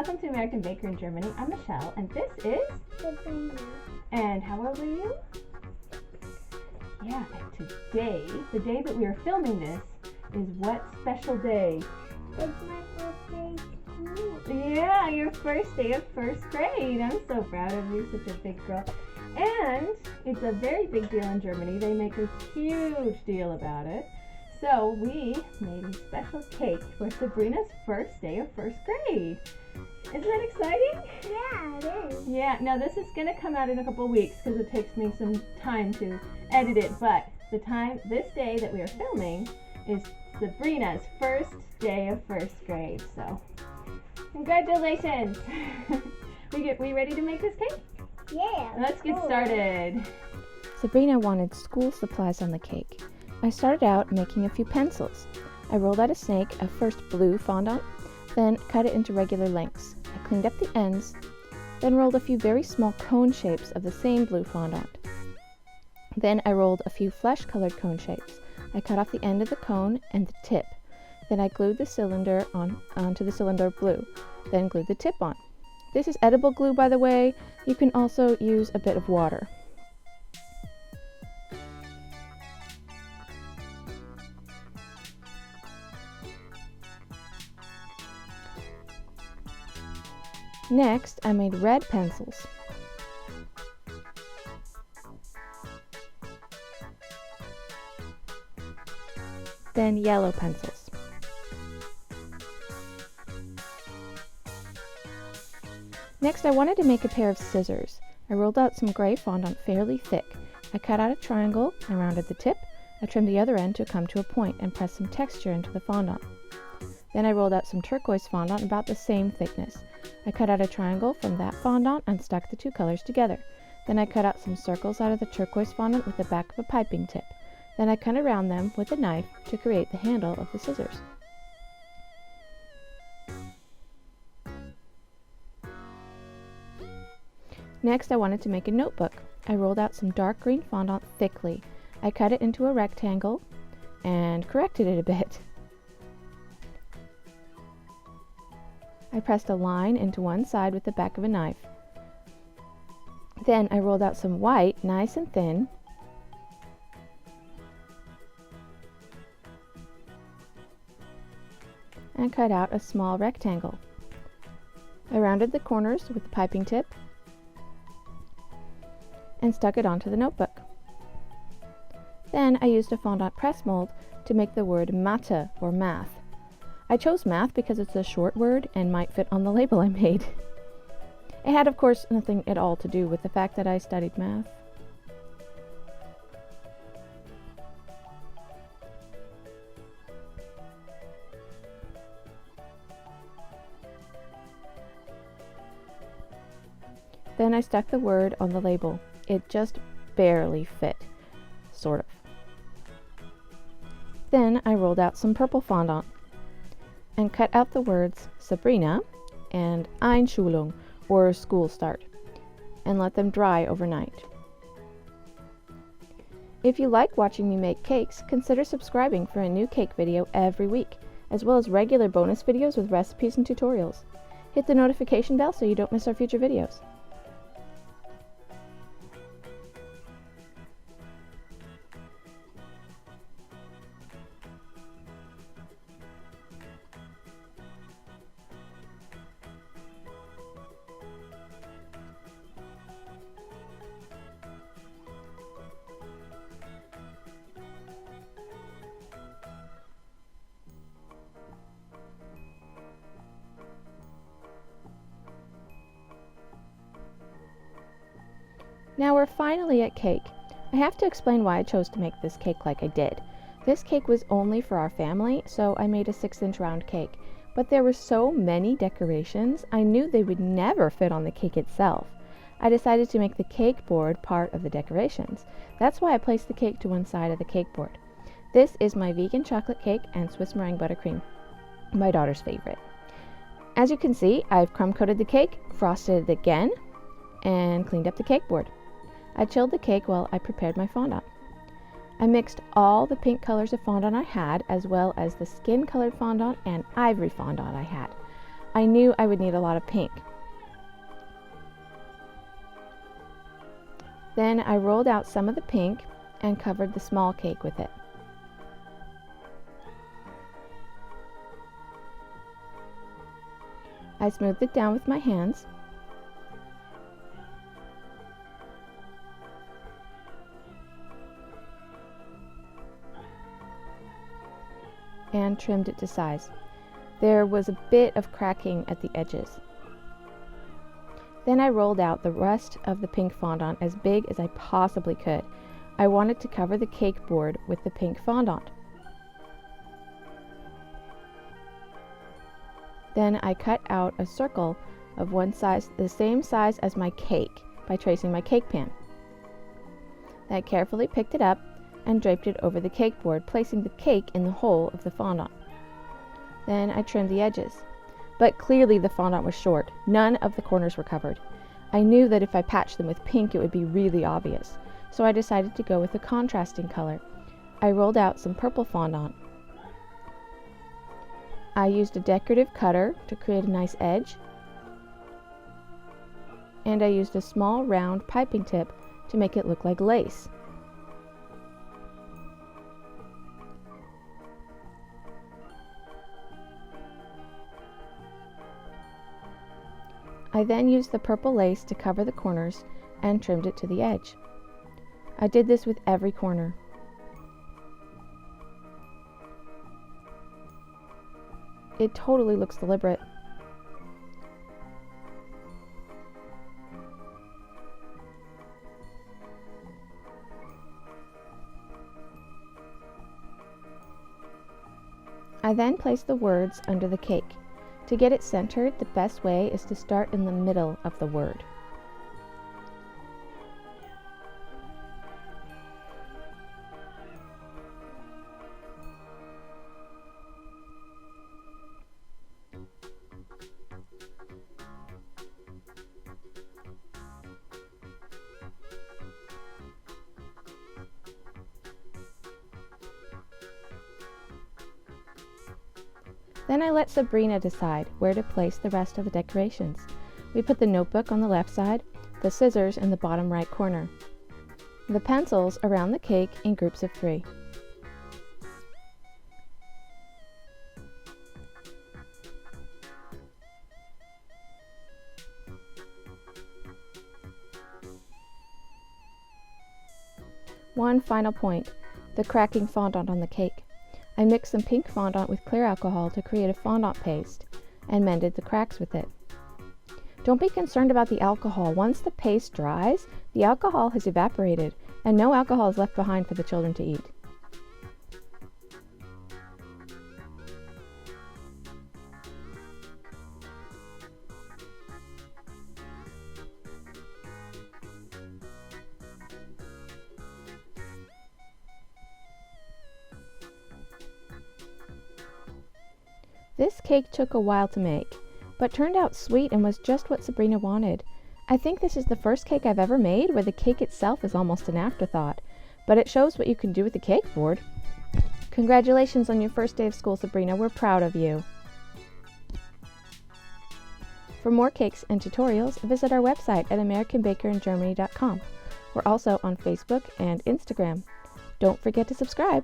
welcome to American Baker in Germany. I'm Michelle, and this is Sabrina. And how old are you? Yeah, and today, the day that we are filming this, is what special day? It's my first day of school. Yeah, your first day of first grade. I'm so proud of you, such a big girl. And it's a very big deal in Germany. They make a huge deal about it. So we made a special cake for Sabrina's first day of first grade. Isn't that exciting? Yeah, it is. Yeah, now this is going to come out in a couple weeks because it takes me some time to edit it, but this day that we are filming is Sabrina's first day of first grade. So, congratulations! We ready to make this cake? Yeah. Let's get started. Sabrina wanted school supplies on the cake. I started out making a few pencils. I rolled out a snake of first blue fondant, then cut it into regular lengths. I cleaned up the ends, then rolled a few very small cone shapes of the same blue fondant. Then I rolled a few flesh-colored cone shapes. I cut off the end of the cone and the tip. Then I glued the cylinder onto the cylinder of glue, then glued the tip on. This is edible glue, by the way. You can also use a bit of water. Next, I made red pencils. Then yellow pencils. Next, I wanted to make a pair of scissors. I rolled out some gray fondant fairly thick. I cut out a triangle, I rounded the tip, I trimmed the other end to come to a point and pressed some texture into the fondant. Then I rolled out some turquoise fondant about the same thickness. I cut out a triangle from that fondant and stuck the two colors together. Then I cut out some circles out of the turquoise fondant with the back of a piping tip. Then I cut around them with a knife to create the handle of the scissors. Next, I wanted to make a notebook. I rolled out some dark green fondant thickly. I cut it into a rectangle and corrected it a bit. I pressed a line into one side with the back of a knife. Then I rolled out some white, nice and thin, and cut out a small rectangle. I rounded the corners with the piping tip and stuck it onto the notebook. Then I used a fondant press mold to make the word Mathe or math. I chose math because it's a short word and might fit on the label I made. It had, of course, nothing at all to do with the fact that I studied math. Then I stuck the word on the label. It just barely fit, sort of. Then I rolled out some purple fondant and cut out the words Sabrina and Einschulung, or school start, and let them dry overnight. If you like watching me make cakes, consider subscribing for a new cake video every week, as well as regular bonus videos with recipes and tutorials. Hit the notification bell so you don't miss our future videos. Now we're finally at cake. I have to explain why I chose to make this cake like I did. This cake was only for our family, so I made a 6-inch round cake. But there were so many decorations, I knew they would never fit on the cake itself. I decided to make the cake board part of the decorations. That's why I placed the cake to one side of the cake board. This is my vegan chocolate cake and Swiss meringue buttercream, my daughter's favorite. As you can see, I've crumb coated the cake, frosted it again, and cleaned up the cake board. I chilled the cake while I prepared my fondant. I mixed all the pink colors of fondant I had, as well as the skin colored fondant and ivory fondant I had. I knew I would need a lot of pink. Then I rolled out some of the pink and covered the small cake with it. I smoothed it down with my hands. And trimmed it to size. There was a bit of cracking at the edges. Then I rolled out the rest of the pink fondant as big as I possibly could. I wanted to cover the cake board with the pink fondant. Then I cut out a circle of one size, the same size as my cake, by tracing my cake pan. I carefully picked it up and draped it over the cake board, placing the cake in the hole of the fondant. Then I trimmed the edges. But clearly the fondant was short. None of the corners were covered. I knew that if I patched them with pink, it would be really obvious. So I decided to go with a contrasting color. I rolled out some purple fondant. I used a decorative cutter to create a nice edge. And I used a small round piping tip to make it look like lace. I then used the purple lace to cover the corners and trimmed it to the edge. I did this with every corner. It totally looks deliberate. I then placed the words under the cake. To get it centered, the best way is to start in the middle of the word. Then I let Sabrina decide where to place the rest of the decorations. We put the notebook on the left side, the scissors in the bottom right corner, the pencils around the cake in groups of 3. One final point, the cracking fondant on the cake. I mixed some pink fondant with clear alcohol to create a fondant paste and mended the cracks with it. Don't be concerned about the alcohol. Once the paste dries, the alcohol has evaporated and no alcohol is left behind for the children to eat. This cake took a while to make, but turned out sweet and was just what Sabrina wanted. I think this is the first cake I've ever made where the cake itself is almost an afterthought, but it shows what you can do with the cake board. Congratulations on your first day of school, Sabrina. We're proud of you. For more cakes and tutorials, visit our website at AmericanBakerInGermany.com. We're also on Facebook and Instagram. Don't forget to subscribe.